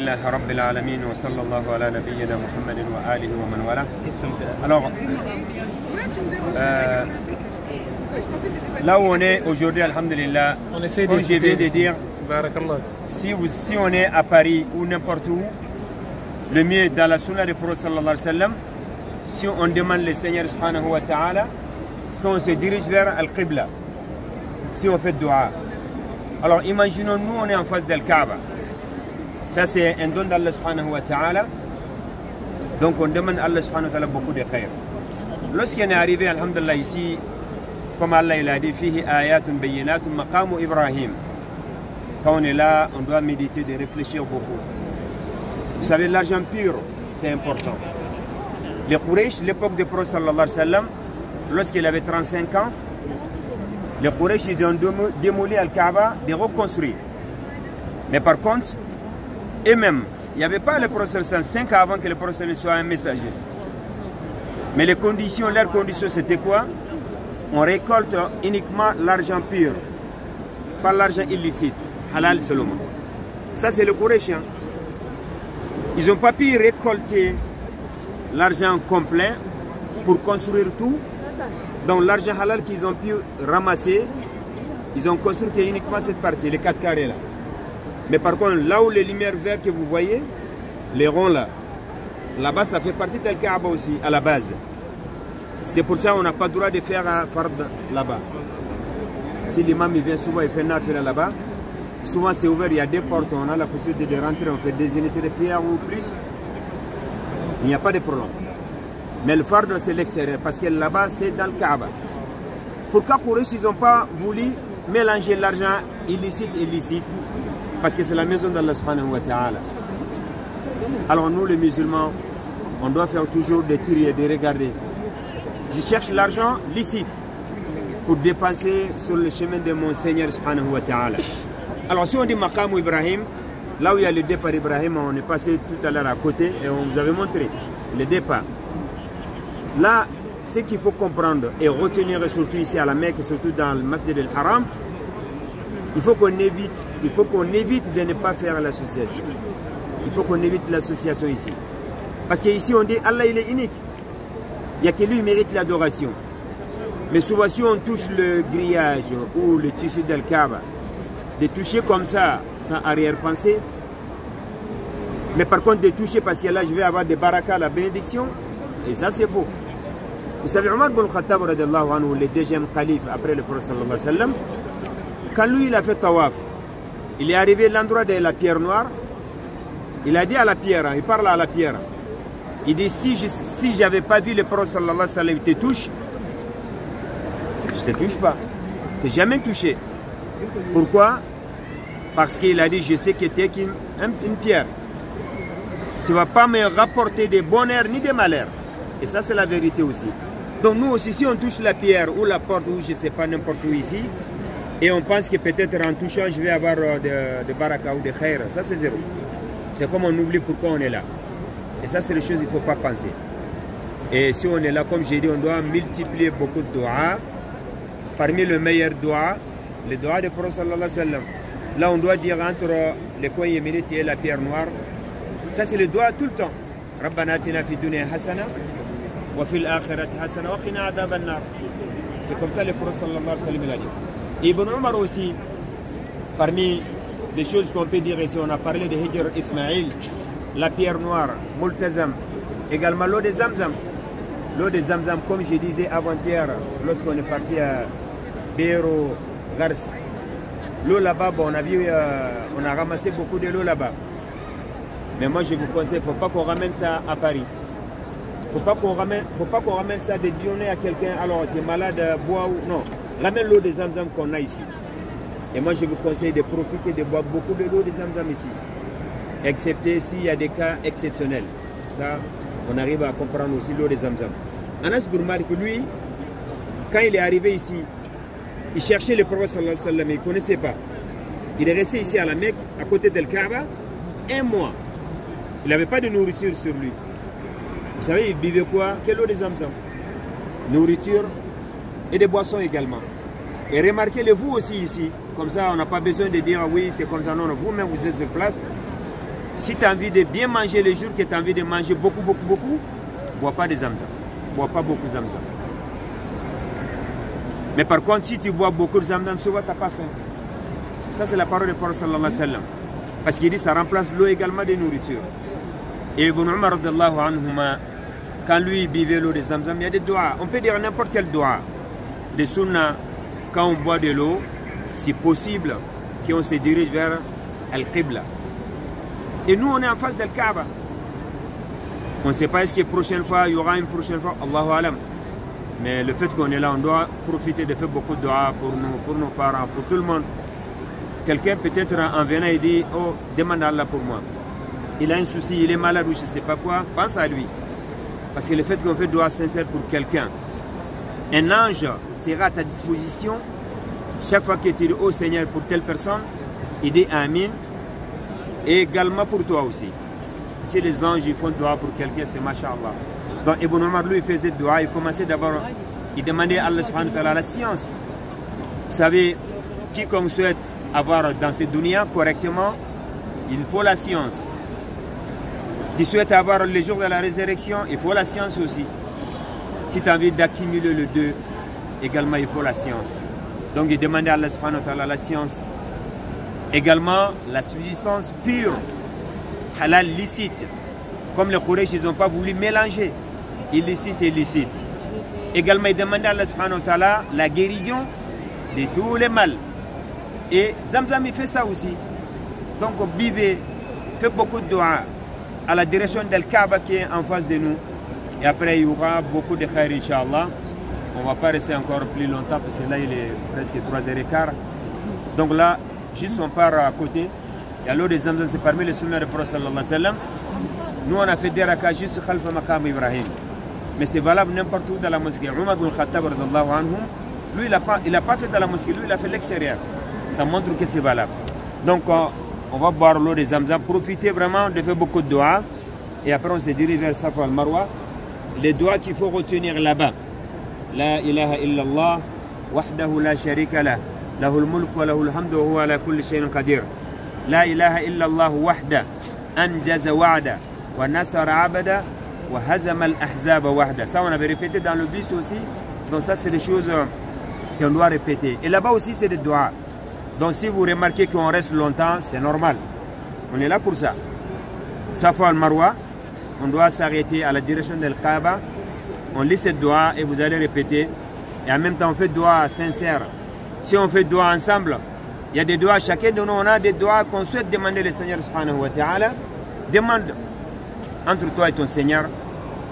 Alhamdulillah Rabbil Alamin wa sallallahu ala nabiyyina Muhammadin wa alihi wa man wala. Alors, là où on est aujourd'hui, alhamdulillah, comme je viens de dire, si on est à Paris ou n'importe où, le mieux dans la sunna du prophète sallallahu alayhi wa sallam, si on demande le Seigneur subhanahu wa ta'ala, quand on se dirige vers Al-Qibla, si on fait dua. Alors imaginons, nous on est en face d'Al-Kaaba. Ça c'est un don d'Allah subhanahu wa ta'ala. Donc on demande à Allah subhanahu wa ta'ala beaucoup de khair. Lorsqu'on est arrivé, alhamdulillah, ici, comme Allah il a dit, fihi ayatun bayyinatun maqamu Ibrahim. Quand on est là, on doit méditer, de réfléchir beaucoup. Vous savez, l'argent pur, c'est important. Les Quraysh, l'époque du prophète sallallahu alayhi wa sallam, lorsqu'il avait 35 ans, les Quraysh, ils ont démoli Al-Kaaba, de reconstruire. Mais par contre, eux-mêmes, il n'y avait pas le prophète 5 ans avant que le prophète soit un messager. Mais les conditions, leurs conditions, c'était quoi? On récolte uniquement l'argent pur, pas l'argent illicite, halal seulement. Ça, c'est le Quraysh. Hein. Ils n'ont pas pu récolter l'argent complet pour construire tout. Donc l'argent halal qu'ils ont pu ramasser, ils ont construit uniquement cette partie, les 4 carrés là. Mais par contre, là où les lumières vertes que vous voyez, les ronds là, là-bas ça fait partie d'Al-Kaaba aussi, à la base. C'est pour ça qu'on n'a pas le droit de faire un fard là-bas. Si l'imam vient souvent et fait nafila là-bas, souvent c'est ouvert, il y a des portes, on a la possibilité de rentrer, on fait des unités de prière ou plus. Il n'y a pas de problème. Mais le fardeau c'est l'extérieur, parce que là-bas c'est dans le Kaaba. Pourquoi Quraysh ils n'ont pas voulu mélanger l'argent illicite et illicite? Parce que c'est la maison d'Allah subhanahu wa ta'ala. Alors nous les musulmans, on doit faire toujours des tirs, de regarder. Je cherche l'argent licite pour dépenser sur le chemin de mon Seigneur subhanahu wa ta'ala. Alors si on dit Maqam Ibrahim, là où il y a le départ d'Ibrahim, on est passé tout à l'heure à côté et on vous avait montré le départ. Là, ce qu'il faut comprendre et retenir, surtout ici à la Mecque, surtout dans le Masjid al-Haram, il faut qu'on évite de ne pas faire l'association. Il faut qu'on évite l'association ici. Parce qu'ici on dit Allah il est unique. Il n'y a que lui qui mérite l'adoration. Mais souvent si on touche le grillage ou le tissu d'Al-Kaaba, de toucher comme ça, sans arrière-pensée, mais par contre de toucher parce que là je vais avoir des barakas, la bénédiction, et ça c'est faux. Vous savez, Omar ibn Khattab, le deuxième calife après le prophète sallallahu alayhi wa sallam, quand lui il a fait tawaf, il est arrivé à l'endroit de la pierre noire, il a dit à la pierre, il parle à la pierre, il dit si je n'avais pas vu le prophète sallallahu alayhi wa sallam te touche, je ne te touche pas, je ne t'ai jamais touché. Pourquoi? Parce qu'il a dit je sais que tu es une pierre, tu ne vas pas me rapporter de bonheur ni de malheur. Et ça c'est la vérité aussi. Donc nous aussi, si on touche la pierre ou la porte ou je ne sais pas n'importe où ici, et on pense que peut-être en touchant je vais avoir de baraka ou de khair, ça c'est zéro. C'est comme on oublie pourquoi on est là. Et ça c'est les choses qu'il ne faut pas penser. Et si on est là, comme j'ai dit, on doit multiplier beaucoup de doigts. Parmi le meilleur doigt, le doigt de Prophète sallallahu alayhi wa sallam. Là on doit dire entre les coins yéménites et la pierre noire. Ça c'est le doigt tout le temps. Rabbana atina fi dunya hasana. C'est comme ça le prophète sallallahu alayhi wa sallam a dit. Ibn Omar aussi, parmi les choses qu'on peut dire ici, on a parlé de Hijr Ismaïl, la pierre noire, Multazam, également l'eau de Zamzam. L'eau de Zamzam, comme je disais avant-hier, lorsqu'on est parti à Béro, Gars, l'eau là-bas, bon, on a ramassé beaucoup de l'eau là-bas. Mais moi je vous conseille, il ne faut pas qu'on ramène ça à Paris. Il ne faut pas qu'on ramène ça de donner à quelqu'un, alors tu es malade, bois ou non. Ramène l'eau de Zamzam qu'on a ici. Et moi je vous conseille de profiter de boire beaucoup de l'eau de Zamzam ici. Excepté s'il y a des cas exceptionnels. Ça, on arrive à comprendre aussi l'eau de Zamzam. Anas bin Malik, lui, quand il est arrivé ici, il cherchait le prophète sallallahu alayhi wa sallam, il ne connaissait pas. Il est resté ici à la Mecque, à côté d'Al-Kaaba, 1 mois. Il n'avait pas de nourriture sur lui. Vous savez, il buvait quoi? Quelle eau de Zamzam? Nourriture et des boissons également. Et remarquez-le vous aussi ici. Comme ça, on n'a pas besoin de dire oui, c'est comme ça. Non, non, vous-même, vous êtes sur place. Si tu as envie de bien manger le jour que tu as envie de manger beaucoup, bois pas de zamzam. Bois pas beaucoup de zamzam. Mais par contre, si tu bois beaucoup de zamzam, tu n'as pas faim. Ça, c'est la parole du prophète sallallahu alayhi wa sallam. Parce qu'il dit ça remplace l'eau également de nourriture. Et Ibn Umar, quand lui buvait l'eau de zamzam, il y a des doigts. On peut dire n'importe quel doigt. Des sunnah, quand on boit de l'eau, c'est possible qu'on se dirige vers Al-Qibla. Et nous, on est en face d'Al-Kaaba. On ne sait pas est-ce que la prochaine fois, il y aura une prochaine fois, Allahu Alam. Mais le fait qu'on est là, on doit profiter de faire beaucoup de doigts pour nos parents, pour tout le monde. Quelqu'un peut-être en venant et dit, oh, demande à Allah pour moi. Il a un souci, il est malade ou je ne sais pas quoi, pense à lui. Parce que le fait qu'on fait doigt sincère pour quelqu'un, un ange sera à ta disposition. Chaque fois que tu dis, oh Seigneur, pour telle personne, il dit Amin. Et également pour toi aussi. Si les anges ils font doigt pour quelqu'un, c'est Masha'Allah. Donc Ibn Omar, lui, il faisait doigt. Il commençait d'abord, il demandait à Allah subhanahu wa ta'ala la science. Vous savez, quiconque souhaite avoir dans cette dunya correctement, il faut la science. Tu souhaites avoir le jour de la résurrection, il faut la science aussi. Si tu as envie d'accumuler le deux, également il faut la science. Donc il demandait à Allah subhanahu wa ta'ala la science. Également la subsistance pure, halal, licite. Comme les Quraysh, ils n'ont pas voulu mélanger illicite et licite. Également il demandait à Allah subhanahu wa ta'ala la guérison de tous les mal. Et Zamzam il fait ça aussi. Donc buvez, faites beaucoup de doigts à la direction d'Al-Kaaba qui est en face de nous. Et après, il y aura beaucoup de khair, Inch'Allah. On ne va pas rester encore plus longtemps parce que là, il est presque 3h15. Donc là, juste on part à côté. Et alors, les Zamzam, c'est parmi les sunnahs du prophète sallallahu alayhi wa sallam. Nous, on a fait des rakas juste khalfa maqam Ibrahim. Mais c'est valable n'importe où dans la mosquée. Umar ibn Khattab, lui, il n'a pas fait dans la mosquée, lui, il a fait l'extérieur. Ça montre que c'est valable. Donc, on va boire l'eau des Zamzam, profiter vraiment de faire beaucoup de doigts. Et après, on se dirige vers Safa al-Marwa. Les doigts qu'il faut retenir là-bas. La ilaha illallah, wahdahu la sharika lah, lahul mulk wa lahul hamdu wa huwa ala kulli shay'in qadir. La ilaha illallah wahda, anjaza wa'da, wa nasara abada, wa hazama al-ahzaba wahda. Ça, on avait répété dans le bus aussi. Donc ça, c'est des choses qu'on doit répéter. Et là-bas aussi, c'est des doigts. Donc si vous remarquez qu'on reste longtemps, c'est normal. On est là pour ça. Safa al-Marwa, on doit s'arrêter à la direction de Al-Kaaba. On lit cette doigt et vous allez répéter. Et en même temps, on fait doigt sincère. Si on fait doigt ensemble, il y a des doigts, chacun de nous, on a des doigts qu'on souhaite demander au Seigneur subhanahu wa ta'ala. Demande entre toi et ton Seigneur.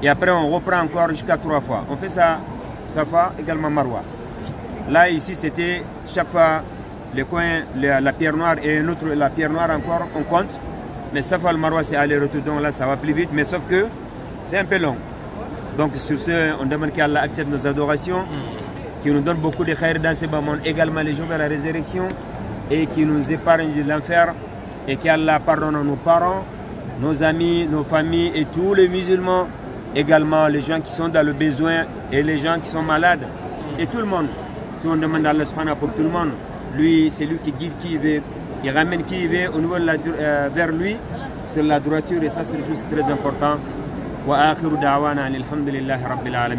Et après, on reprend encore jusqu'à 3 fois. On fait ça, Safa, également Marwa. Là, ici, c'était chaque fois le coin, la pierre noire et une autre, la pierre noire encore, on compte. Mais Safa al-Marwa, c'est aller-retour, donc là, ça va plus vite. Mais sauf que c'est un peu long. Donc sur ce, on demande qu'Allah accepte nos adorations, qu'il nous donne beaucoup de khair dans ce bas monde, également les jours de la résurrection, et qu'il nous épargne de l'enfer, et qu'Allah pardonne à nos parents, nos amis, nos familles et tous les musulmans, également les gens qui sont dans le besoin et les gens qui sont malades, et tout le monde. Si on demande à Allah subhanahu pour tout le monde, lui, c'est lui qui guide qui il veut, il ramène qui il veut au niveau de vers lui, c'est la droiture, et ça c'est quelque chose de très important. وآخر دعوانا أن الحمد لله رب العالمين.